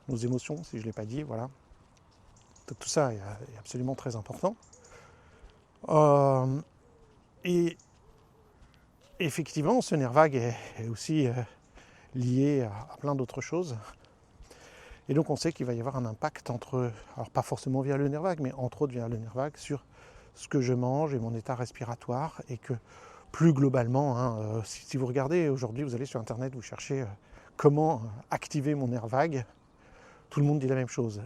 nos émotions, si je ne l'ai pas dit, voilà. Donc tout ça est absolument très important. Et effectivement, ce nerf vague est aussi lié à plein d'autres choses. Et donc on sait qu'il va y avoir un impact alors pas forcément via le nerf vague, mais entre autres via le nerf vague, sur ce que je mange et mon état respiratoire. Et que plus globalement, si vous regardez aujourd'hui, vous allez sur internet, vous cherchez comment activer mon nerf vague, tout le monde dit la même chose.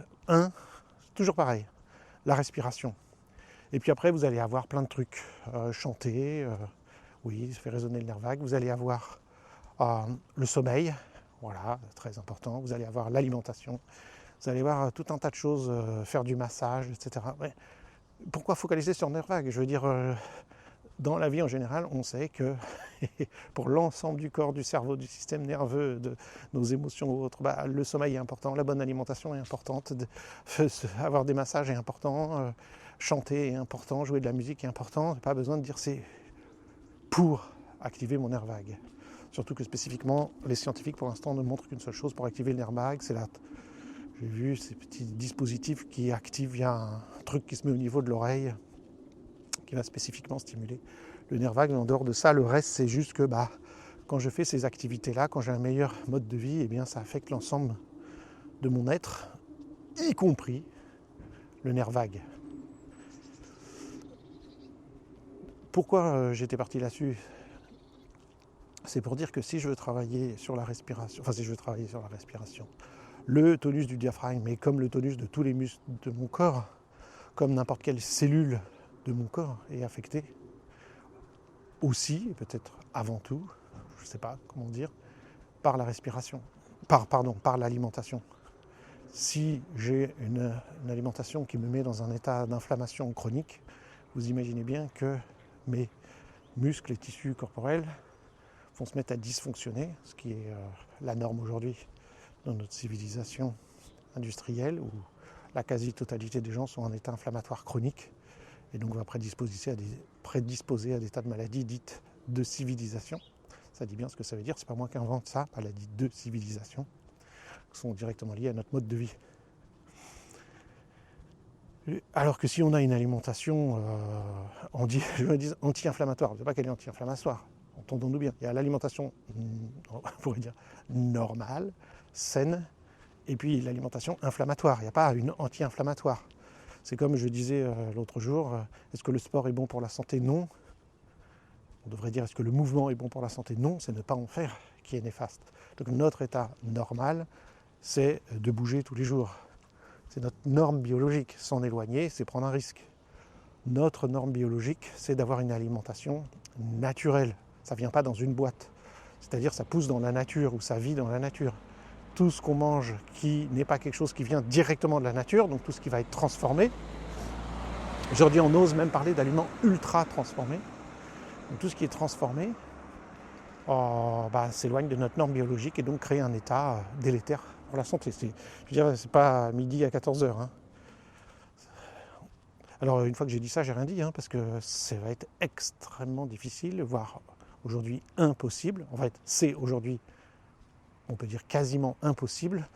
Toujours pareil, la respiration. Et puis après, vous allez avoir plein de trucs. Chanter, oui, ça fait résonner le nerf vague. Vous allez avoir le sommeil, voilà, très important. Vous allez avoir l'alimentation. Vous allez avoir tout un tas de choses, faire du massage, etc. Ouais. Pourquoi focaliser sur le nerf vague? Je veux dire, dans la vie en général, on sait que pour l'ensemble du corps, du cerveau, du système nerveux, de nos émotions ou autres, le sommeil est important, la bonne alimentation est importante, avoir des massages est important, chanter est important, jouer de la musique est important. Pas besoin de dire c'est pour activer mon nerf vague. Surtout que spécifiquement, les scientifiques pour l'instant ne montrent qu'une seule chose pour activer le nerf vague, c'est j'ai vu ces petits dispositifs qui activent via un truc qui se met au niveau de l'oreille, qui va spécifiquement stimuler le nerf vague. Mais en dehors de ça, le reste, c'est juste que quand je fais ces activités-là, quand j'ai un meilleur mode de vie, eh bien, ça affecte l'ensemble de mon être, y compris le nerf vague. Pourquoi j'étais parti là-dessus? C'est pour dire que si je veux travailler sur la respiration, le tonus du diaphragme, mais comme le tonus de tous les muscles de mon corps, comme n'importe quelle cellule de mon corps est affectée, aussi, et peut-être avant tout, je ne sais pas comment dire, par la respiration, par l'alimentation. Si j'ai une alimentation qui me met dans un état d'inflammation chronique, vous imaginez bien que mes muscles et tissus corporels vont se mettre à dysfonctionner, ce qui est la norme aujourd'hui dans notre civilisation industrielle, où la quasi-totalité des gens sont en état inflammatoire chronique, et donc on va prédisposer à des tas de maladies dites de civilisation. Ça dit bien ce que ça veut dire, c'est pas moi qui invente ça, maladies de civilisation, qui sont directement liées à notre mode de vie. Alors que si on a une alimentation anti-inflammatoire, je ne sais pas quelle est anti-inflammatoire, entendons-nous bien, il y a l'alimentation, on pourrait dire, normale, saine, et puis l'alimentation inflammatoire, il n'y a pas une anti-inflammatoire. C'est comme je disais l'autre jour, est-ce que le sport est bon pour la santé? Non. On devrait dire est-ce que le mouvement est bon pour la santé? Non, c'est ne pas en faire qui est néfaste. Donc notre état normal, c'est de bouger tous les jours. C'est notre norme biologique. S'en éloigner, c'est prendre un risque. Notre norme biologique, c'est d'avoir une alimentation naturelle. Ça ne vient pas dans une boîte. C'est-à-dire ça pousse dans la nature ou ça vit dans la nature. Tout ce qu'on mange qui n'est pas quelque chose qui vient directement de la nature, donc tout ce qui va être transformé. Aujourd'hui, on ose même parler d'aliments ultra transformés. Donc, tout ce qui est transformé s'éloigne de notre norme biologique et donc crée un état délétère pour la santé. C'est pas midi à 14h. Hein. Alors une fois que j'ai dit ça, j'ai rien dit, parce que ça va être extrêmement difficile, voire aujourd'hui impossible. En fait, c'est aujourd'hui, on peut dire quasiment impossible,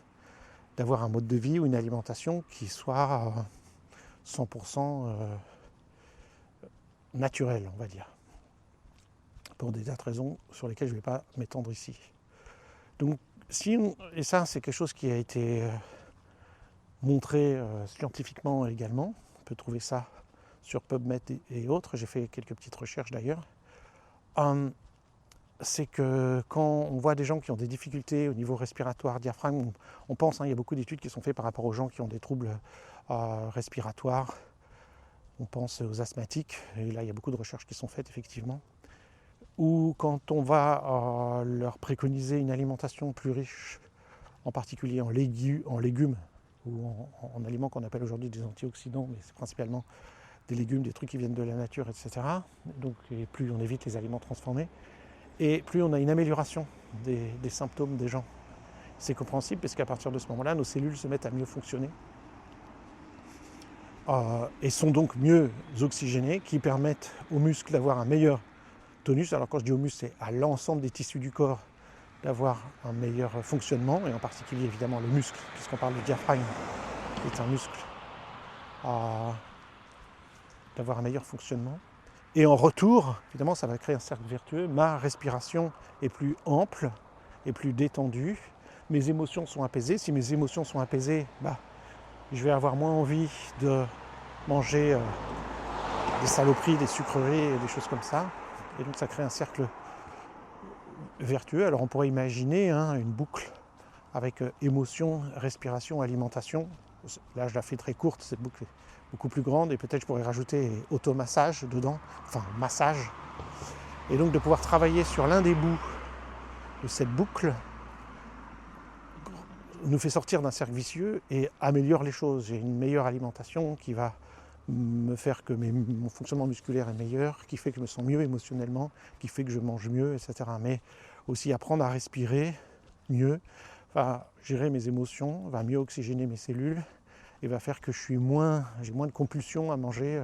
d'avoir un mode de vie ou une alimentation qui soit 100% naturelle, on va dire. Pour des tas de raisons sur lesquelles je ne vais pas m'étendre ici. Donc, et ça, c'est quelque chose qui a été montré scientifiquement également. On peut trouver ça sur PubMed et autres. J'ai fait quelques petites recherches d'ailleurs. C'est que quand on voit des gens qui ont des difficultés au niveau respiratoire, diaphragme, on pense, il y a beaucoup d'études qui sont faites par rapport aux gens qui ont des troubles respiratoires. On pense aux asthmatiques, et là il y a beaucoup de recherches qui sont faites effectivement. Ou quand on va leur préconiser une alimentation plus riche, en particulier en légumes, ou en aliments qu'on appelle aujourd'hui des antioxydants, mais c'est principalement des légumes, des trucs qui viennent de la nature, etc. Donc et plus on évite les aliments transformés, et plus on a une amélioration des symptômes des gens. C'est compréhensible parce qu'à partir de ce moment-là, nos cellules se mettent à mieux fonctionner et sont donc mieux oxygénées, qui permettent aux muscles d'avoir un meilleur tonus. Alors quand je dis aux muscles, c'est à l'ensemble des tissus du corps d'avoir un meilleur fonctionnement, et en particulier évidemment le muscle, puisqu'on parle du diaphragme, qui est un muscle, d'avoir un meilleur fonctionnement. Et en retour, évidemment, ça va créer un cercle vertueux. Ma respiration est plus ample et plus détendue. Mes émotions sont apaisées. Si mes émotions sont apaisées, je vais avoir moins envie de manger des saloperies, des sucreries, des choses comme ça. Et donc ça crée un cercle vertueux. Alors on pourrait imaginer une boucle avec émotion, respiration, alimentation. Là je la fais très courte, cette boucle est beaucoup plus grande, et peut-être je pourrais rajouter automassage dedans, enfin massage. Et donc de pouvoir travailler sur l'un des bouts de cette boucle nous fait sortir d'un cercle vicieux et améliore les choses. J'ai une meilleure alimentation qui va me faire que mon fonctionnement musculaire est meilleur, qui fait que je me sens mieux émotionnellement, qui fait que je mange mieux, etc. Mais aussi apprendre à respirer mieux, va gérer mes émotions, va mieux oxygéner mes cellules et va faire que j'ai moins de compulsion à manger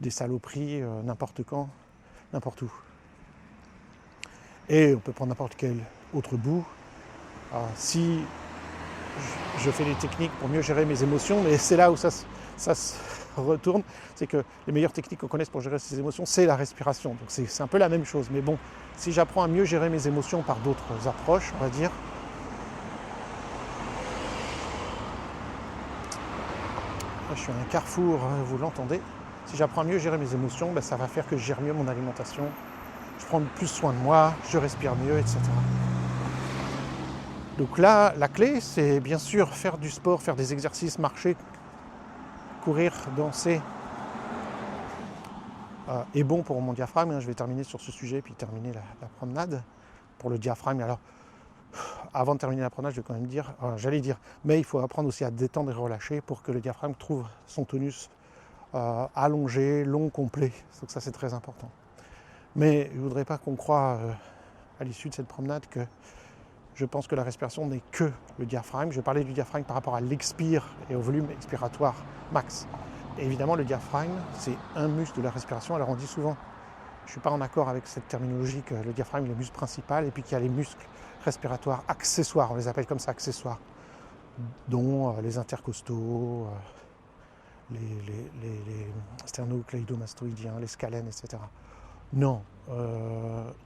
des saloperies n'importe quand, n'importe où. Et on peut prendre n'importe quel autre bout. Si je fais des techniques pour mieux gérer mes émotions, mais c'est là où ça se retourne, c'est que les meilleures techniques qu'on connaisse pour gérer ses émotions, c'est la respiration. Donc c'est un peu la même chose. Mais bon, si j'apprends à mieux gérer mes émotions par d'autres approches, on va dire, là, je suis à un carrefour, vous l'entendez. Si j'apprends à mieux gérer mes émotions, ça va faire que je gère mieux mon alimentation, je prends plus soin de moi, je respire mieux, etc. Donc là, la clé, c'est bien sûr faire du sport, faire des exercices, marcher, courir, danser, est bon pour mon diaphragme. Je vais terminer sur ce sujet, puis terminer la promenade. Pour le diaphragme, alors, avant de terminer la promenade, je vais quand même dire, mais il faut apprendre aussi à détendre et relâcher pour que le diaphragme trouve son tonus allongé, long, complet. Donc ça, c'est très important. Mais je ne voudrais pas qu'on croie à l'issue de cette promenade que je pense que la respiration n'est que le diaphragme. Je parlais du diaphragme par rapport à l'expire et au volume expiratoire max. Et évidemment, le diaphragme, c'est un muscle de la respiration. Alors on dit souvent, je ne suis pas en accord avec cette terminologie, que le diaphragme est le muscle principal et puis qu'il y a les muscles respiratoires accessoires, on les appelle comme ça, accessoires, dont les intercostaux, les sternocleidomastoïdiens, les scalènes, etc. Non,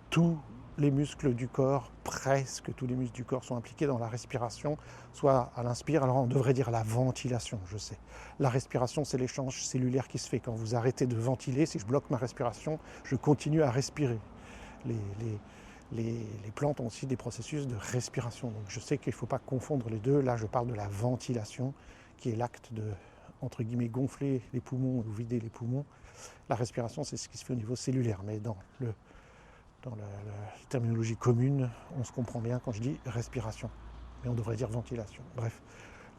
tous les muscles du corps, presque tous les muscles du corps sont impliqués dans la respiration, soit à l'inspire, alors on devrait dire la ventilation, je sais. La respiration, c'est l'échange cellulaire qui se fait. Quand vous arrêtez de ventiler, si je bloque ma respiration, je continue à respirer. Les plantes ont aussi des processus de respiration, donc je sais qu'il ne faut pas confondre les deux. Là, je parle de la ventilation, qui est l'acte de, entre guillemets, gonfler les poumons ou vider les poumons. La respiration, c'est ce qui se fait au niveau cellulaire, mais dans la terminologie commune, on se comprend bien quand je dis respiration, mais on devrait dire ventilation. Bref,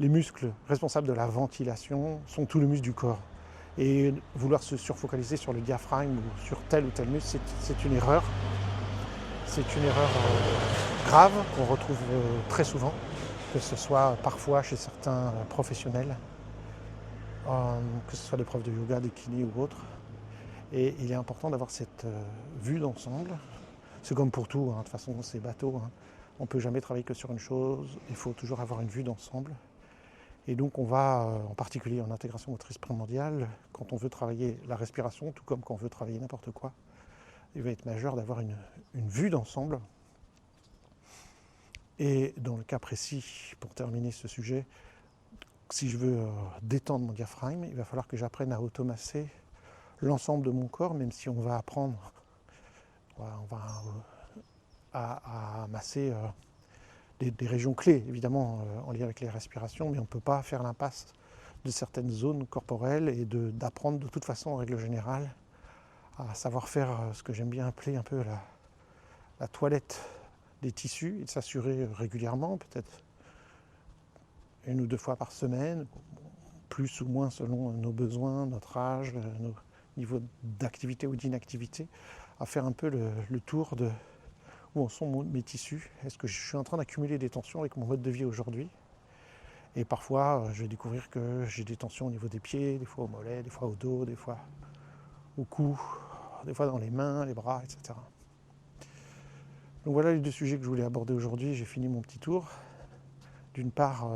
les muscles responsables de la ventilation sont tous les muscles du corps. Et vouloir se surfocaliser sur le diaphragme ou sur tel ou tel muscle, c'est une erreur. C'est une erreur grave qu'on retrouve très souvent, que ce soit parfois chez certains professionnels, que ce soit des profs de yoga, des kinés ou autres. Et il est important d'avoir cette vue d'ensemble. C'est comme pour tout, de toute façon c'est bateau. On ne peut jamais travailler que sur une chose, il faut toujours avoir une vue d'ensemble. Et donc on va, en particulier en intégration motrice primordiale, quand on veut travailler la respiration, tout comme quand on veut travailler n'importe quoi, il va être majeur d'avoir une vue d'ensemble. Et dans le cas précis, pour terminer ce sujet, si je veux détendre mon diaphragme, il va falloir que j'apprenne à automasser l'ensemble de mon corps, même si on va apprendre à masser des régions clés, évidemment, en lien avec les respirations, mais on ne peut pas faire l'impasse de certaines zones corporelles et d'apprendre de toute façon, en règle générale, à savoir faire ce que j'aime bien appeler un peu la toilette des tissus et de s'assurer régulièrement, peut-être 1 ou 2 fois par semaine, plus ou moins selon nos besoins, notre âge, nos niveaux d'activité ou d'inactivité, à faire un peu le tour de où en sont mes tissus. Est-ce que je suis en train d'accumuler des tensions avec mon mode de vie aujourd'hui? Et parfois, je vais découvrir que j'ai des tensions au niveau des pieds, des fois au mollet, des fois au dos, des fois au cou, des fois dans les mains, les bras, etc. Donc voilà les 2 sujets que je voulais aborder aujourd'hui. J'ai fini mon petit tour. D'une part,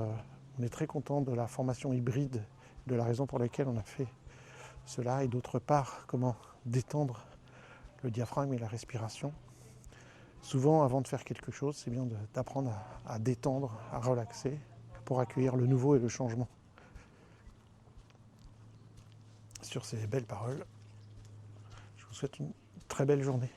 on est très content de la formation hybride, de la raison pour laquelle on a fait cela, et d'autre part, comment détendre le diaphragme et la respiration. Souvent, avant de faire quelque chose, c'est bien d'apprendre à détendre, à relaxer, pour accueillir le nouveau et le changement. Sur ces belles paroles, je vous souhaite une très belle journée.